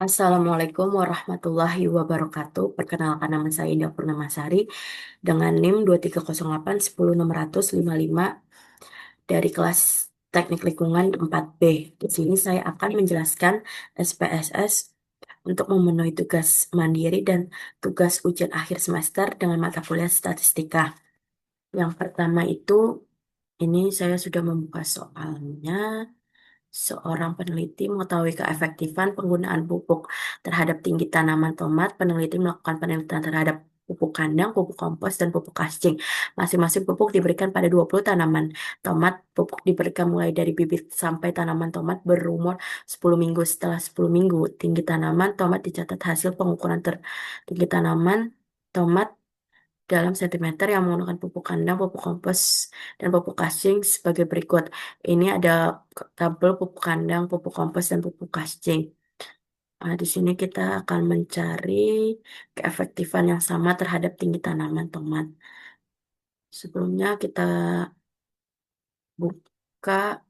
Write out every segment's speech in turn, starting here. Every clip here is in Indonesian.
Assalamualaikum warahmatullahi wabarakatuh. Perkenalkan nama saya Indah Purnamasari dengan NIM 230810655 dari kelas Teknik Lingkungan 4B. Di sini saya akan menjelaskan SPSS untuk memenuhi tugas mandiri dan tugas ujian akhir semester dengan mata kuliah statistika. Yang pertama itu, ini saya sudah membuka soalnya. Seorang peneliti mengetahui keefektifan penggunaan pupuk terhadap tinggi tanaman tomat. Peneliti melakukan penelitian terhadap pupuk kandang, pupuk kompos, dan pupuk kascing. Masing-masing pupuk diberikan pada 20 tanaman tomat. Pupuk diberikan mulai dari bibit sampai tanaman tomat berumur 10 minggu. Setelah 10 minggu, tinggi tanaman tomat dicatat hasil pengukuran tertinggi tanaman tomat dalam sentimeter yang menggunakan pupuk kandang, pupuk kompos, dan pupuk kascing sebagai berikut. Ini ada tabel pupuk kandang, pupuk kompos, dan pupuk kascing. Nah, di sini kita akan mencari keefektifan yang sama terhadap tinggi tanaman tomat. Sebelumnya kita buka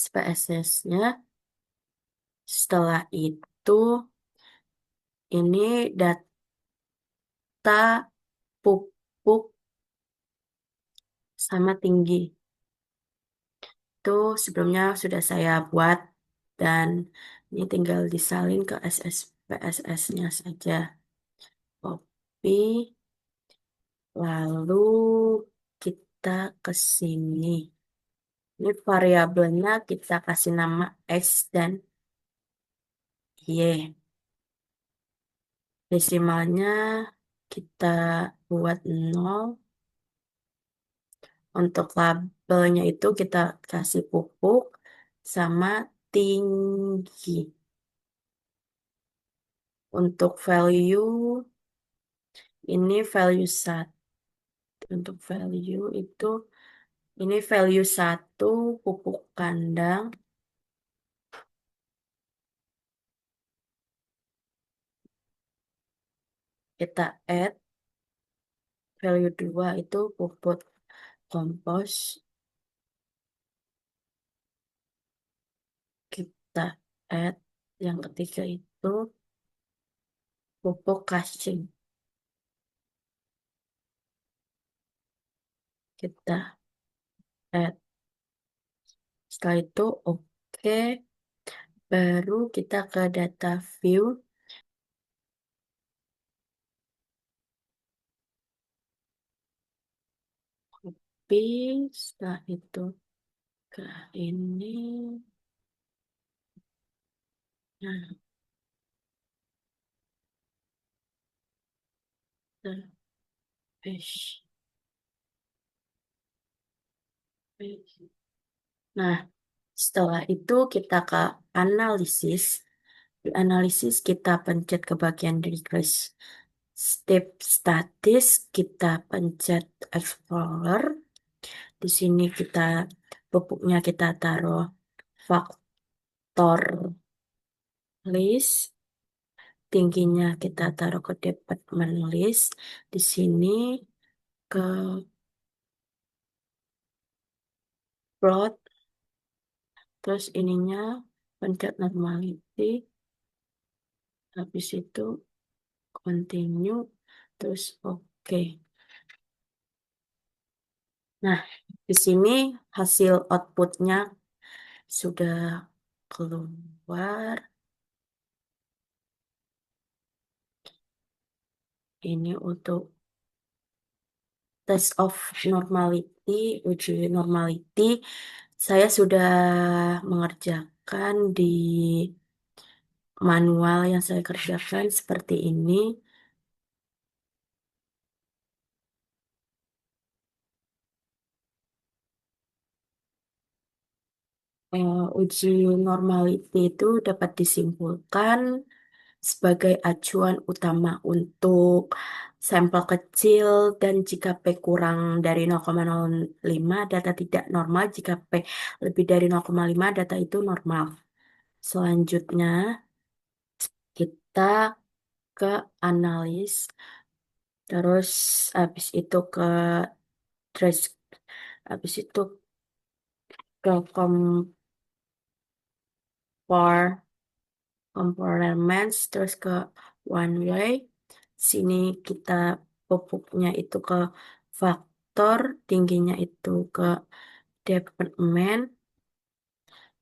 SPSS-nya. Setelah itu, ini data pupuk sama tinggi. Itu sebelumnya sudah saya buat dan ini tinggal disalin ke SSPSS-nya saja. Copy, lalu kita ke sini. Ini variabelnya kita kasih nama X dan Y. Desimalnya kita buat 0. Untuk labelnya itu kita kasih pupuk sama tinggi. Untuk value, ini value 1. Untuk value itu, ini value 1 pupuk kandang. Kita add value 2 itu pupuk kompos. Kita add yang ketiga itu pupuk kascing. Kita add. Setelah itu oke. Baru kita ke data view. Copy. Setelah itu ke ini. Nah, paste. Paste. Nah, setelah itu kita ke analisis. Di analisis kita pencet ke bagian request step statis, kita pencet explorer. Di sini kita pupuknya kita taruh faktor list, tingginya kita taruh ke department list. Di sini ke plot, terus ininya pencet normality, habis itu continue, terus oke. Nah, di sini hasil outputnya sudah keluar. Ini untuk test of normality, uji normality. Saya sudah mengerjakan di manual yang saya kerjakan seperti ini. Uji normality itu dapat disimpulkan sebagai acuan utama untuk sampel kecil dan jika P kurang dari 0,05 data tidak normal, jika P lebih dari 0,5 data itu normal. Selanjutnya kita ke analis, terus habis itu ke trace, habis itu ke compare components, terus ke one way. Sini kita pupuknya itu ke faktor, tingginya itu ke departemen.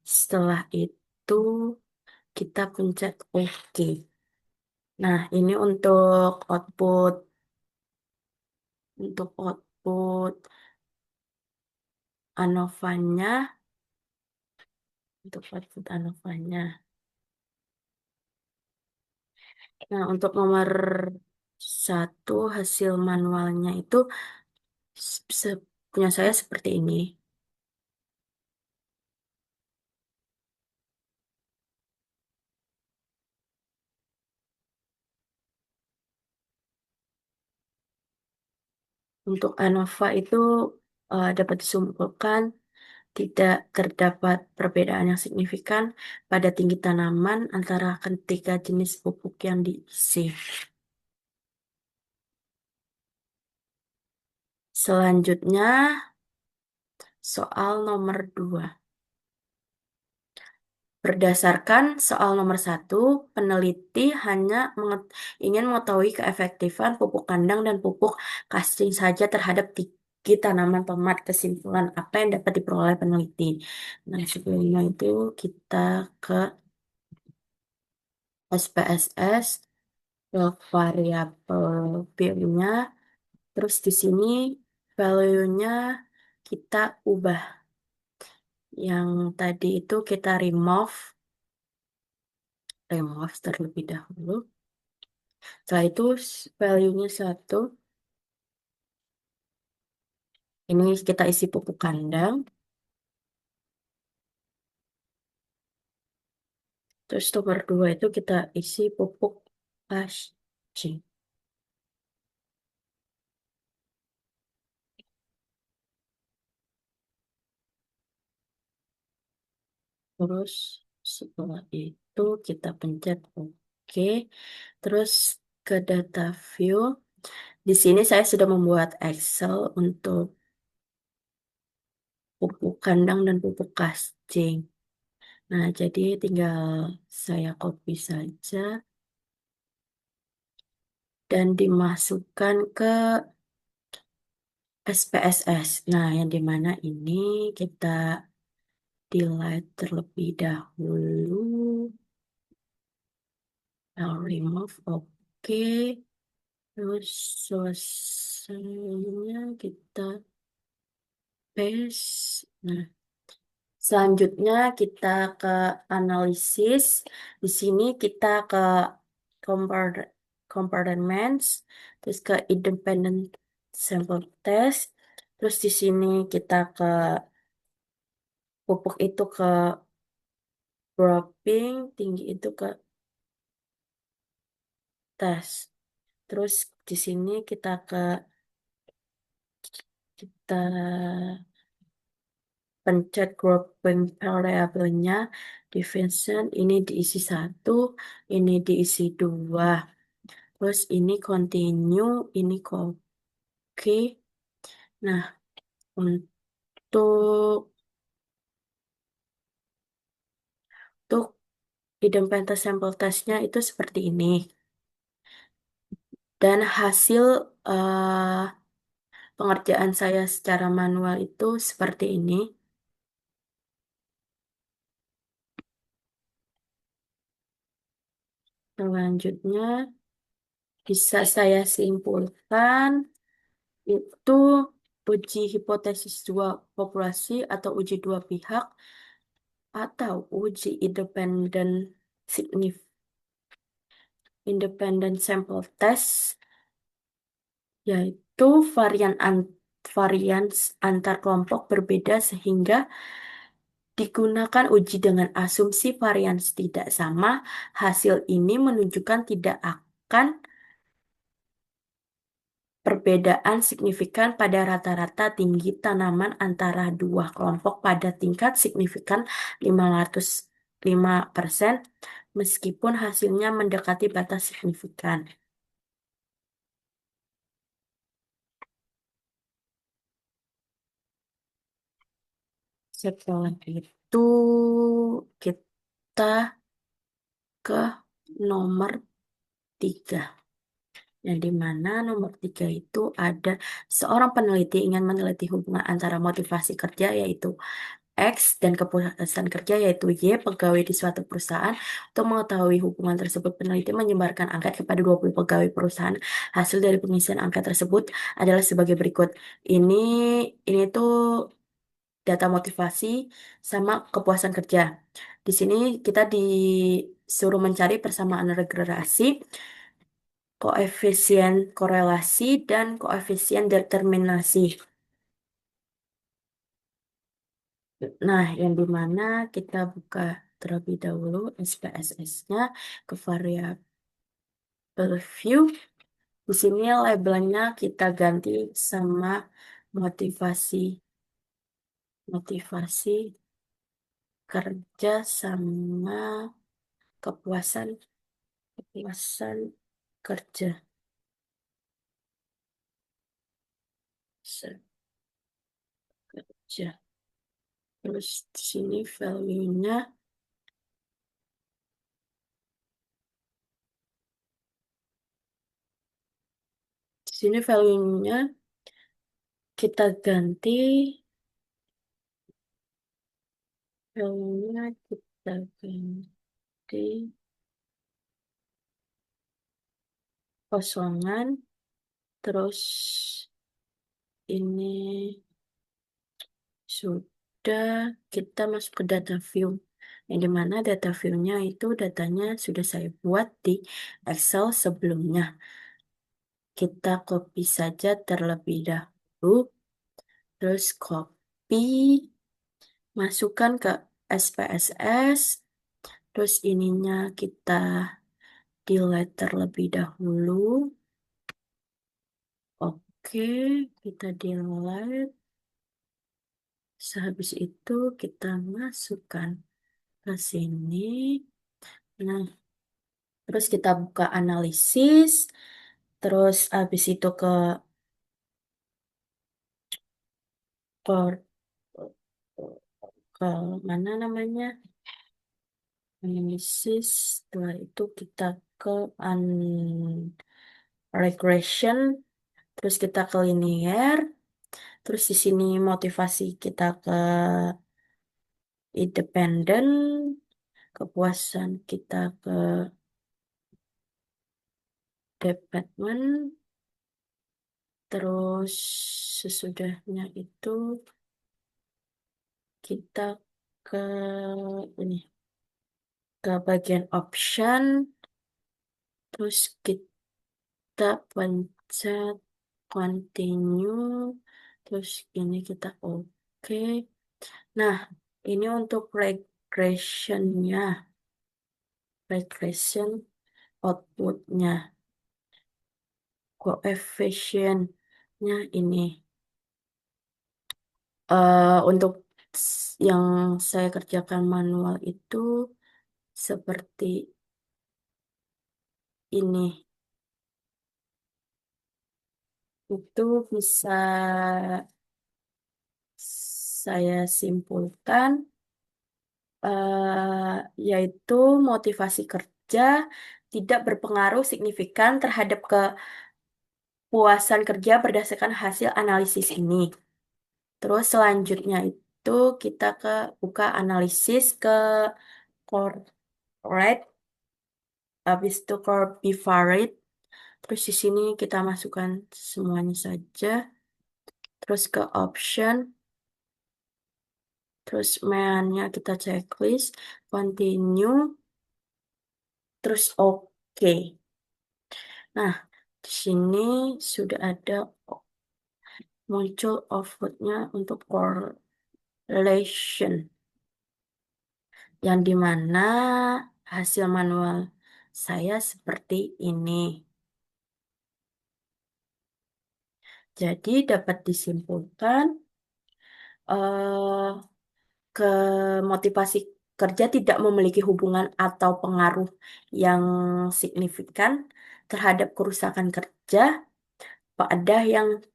Setelah itu kita pencet OK. Nah, ini untuk output ANOVA-nya, untuk output ANOVA-nya. Nah, untuk nomor satu hasil manualnya itu punya saya seperti ini. Untuk ANOVA itu dapat disimpulkan tidak terdapat perbedaan yang signifikan pada tinggi tanaman antara ketiga jenis pupuk yang diisi. Selanjutnya, soal nomor 2. Berdasarkan soal nomor satu, peneliti hanya ingin mengetahui keefektifan pupuk kandang dan pupuk casting saja terhadap tinggi tanaman tomat. Kesimpulan apa yang dapat diperoleh peneliti? Nah, sebelumnya itu kita ke SPSS, ke variabel P-nya, terus di sini value-nya kita ubah. Yang tadi itu kita remove terlebih dahulu. Setelah itu value-nya 1. Ini kita isi pupuk kandang. Terus nomor 2 itu kita isi pupuk mulching. Terus setelah itu kita pencet OK. Terus ke data view. Di sini saya sudah membuat Excel untuk pupuk kandang dan pupuk casting. Nah, jadi tinggal saya copy saja dan dimasukkan ke SPSS. Nah, yang dimana ini kita delete terlebih dahulu. Now remove, oke. Terus selesainya kita paste. Nah, selanjutnya kita ke analisis. Di sini kita ke compar- compartments, terus ke independent sample test. Terus di sini kita ke pupuk itu ke grouping, tinggi itu ke tes. Terus di sini kita pencet grouping variabelnya, division ini diisi 1, ini diisi 2. Terus ini continue, ini copy. Nah, untuk untuk idempentus sample testnya itu seperti ini. Dan hasil pengerjaan saya secara manual itu seperti ini. Selanjutnya bisa saya simpulkan itu uji hipotesis dua populasi atau uji dua pihak atau uji independent sample test, yaitu varian antar kelompok berbeda sehingga digunakan uji dengan asumsi varian tidak sama. Hasil ini menunjukkan tidak akan perbedaan signifikan pada rata-rata tinggi tanaman antara dua kelompok pada tingkat signifikan 505%, meskipun hasilnya mendekati batas signifikan. Setelah itu kita ke nomor 3. Yang dimana nomor 3 itu ada seorang peneliti ingin meneliti hubungan antara motivasi kerja yaitu X dan kepuasan kerja yaitu Y, pegawai di suatu perusahaan. Untuk mengetahui hubungan tersebut, peneliti menyebarkan angket kepada 20 pegawai perusahaan. Hasil dari pengisian angket tersebut adalah sebagai berikut. Ini ini tuh data motivasi sama kepuasan kerja. Di sini kita disuruh mencari persamaan regresi, koefisien korelasi, dan koefisien determinasi. Nah, yang dimana kita buka terlebih dahulu SPSS-nya ke variabel view. Di sini labelnya kita ganti sama motivasi motivasi kerja sama kepuasan kepuasan kerja. Kerja. Terus di sini value-nya, di sini value-nya kita ganti, value-nya kita ganti kosongan, terus ini sudah kita masuk ke data view. Yang dimana data view-nya itu datanya sudah saya buat di Excel sebelumnya. Kita copy saja terlebih dahulu, terus copy, masukkan ke SPSS, terus ininya kita delete terlebih dahulu. Oke, kita delete. Sehabis itu kita masukkan ke sini. Nah, terus kita buka analisis. Terus habis itu ke, ke mana namanya? Analisis. Setelah itu kita ke regression. Terus kita ke linear. Terus di sini motivasi kita ke independen. Kepuasan kita ke department. Terus sesudahnya itu kita ke ini ke bagian option, terus kita pencet continue, terus ini kita oke. Nah, ini untuk regression outputnya, koefisiennya ini. Untuk yang saya kerjakan manual itu seperti ini. Itu bisa saya simpulkan, yaitu motivasi kerja tidak berpengaruh signifikan terhadap kepuasan kerja berdasarkan hasil analisis ini. Terus selanjutnya itu kita buka analisis ke core rate, habis itu core bivariate. Terus di sini kita masukkan semuanya saja. Terus ke option. Terus mainnya kita checklist, continue, terus oke. Nah, di sini sudah ada muncul outputnya untuk correlation, yang dimana hasil manual saya seperti ini. Jadi dapat disimpulkan eh, ke motivasi kerja tidak memiliki hubungan atau pengaruh yang signifikan terhadap kerusakan kerja pada yang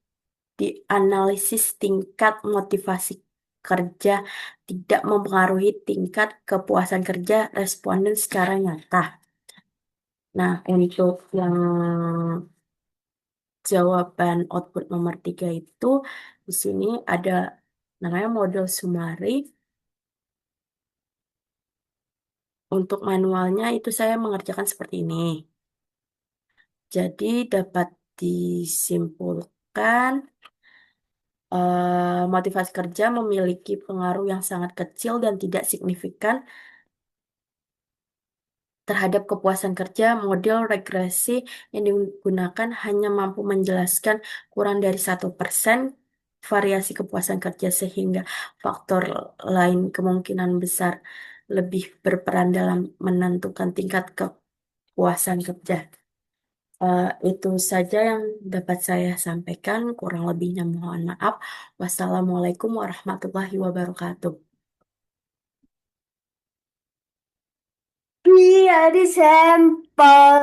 dianalisis. Tingkat motivasi kerja tidak mempengaruhi tingkat kepuasan kerja responden secara nyata. Nah, untuk yang jawaban output nomor 3 itu di sini ada namanya model summary. Untuk manualnya itu saya mengerjakan seperti ini. Jadi dapat disimpulkan motivasi kerja memiliki pengaruh yang sangat kecil dan tidak signifikan terhadap kepuasan kerja. Model regresi yang digunakan hanya mampu menjelaskan kurang dari 1% variasi kepuasan kerja sehingga faktor lain kemungkinan besar lebih berperan dalam menentukan tingkat kepuasan kerja. Itu saja yang dapat saya sampaikan. Kurang lebihnya mohon maaf. Wassalamualaikum warahmatullahi wabarakatuh. Iya, di sampel.